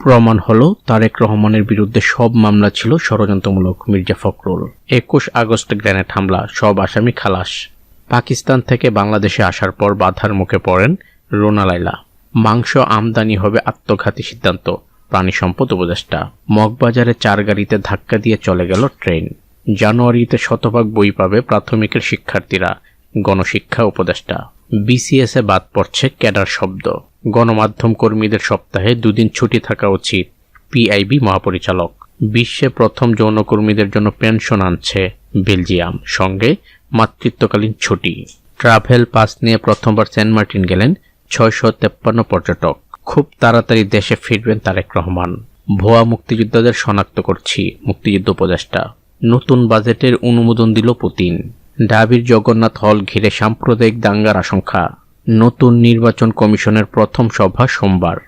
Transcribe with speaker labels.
Speaker 1: প্রমাণ হলো তারেক রহমানের বিরুদ্ধে সব মামলা ছিল ষড়যন্ত্রমূলক। মির্জা ফখরুল। 21 আগস্ট গ্রেনেড হামলা, সব আসামি খালাস। পাকিস্তান থেকে বাংলাদেশে আসার পর বাধার মুখে পড়েন রুনা লায়লা। মাংস আমদানি হবে আত্মঘাতী সিদ্ধান্ত, প্রাণী সম্পদ উপদেষ্টা। মগবাজারে 4 গাড়িতে ধাক্কা দিয়ে চলে গেল ট্রেন। জানুয়ারিতে শতভাগ বই পাবে প্রাথমিকের শিক্ষার্থীরা, গণশিক্ষা উপদেষ্টা। বিসিএসে বাদ পড়ছে ক্যাডার শব্দ। গণমাধ্যম কর্মীদের সপ্তাহে 2 দিন ছুটি থাকা উচিত, পিআইবি মহাপরিচালক। বিশ্বে প্রথম যৌনকর্মীদের জন্য পেনশন আনছে বেলজিয়াম, সঙ্গে মাতৃত্বকালীন ছুটি। ট্রাভেল পাস নিয়ে প্রথমবার সেন্ট মার্টিন গেলেন 653 পর্যটক। খুব তাড়াতাড়ি দেশে ফিরবেন তারেক রহমান। ভুয়া মুক্তিযোদ্ধাদের শনাক্ত করছি, মুক্তিযুদ্ধ উপদেষ্টা। নতুন বাজেটের অনুমোদন দিল পুতিন। ঢাবির জগন্নাথ হল ঘিরে সাম্প্রদায়িক দাঙ্গার আশঙ্কা। নতুন নির্বাচন কমিশনের প্রথম সভা সোমবার।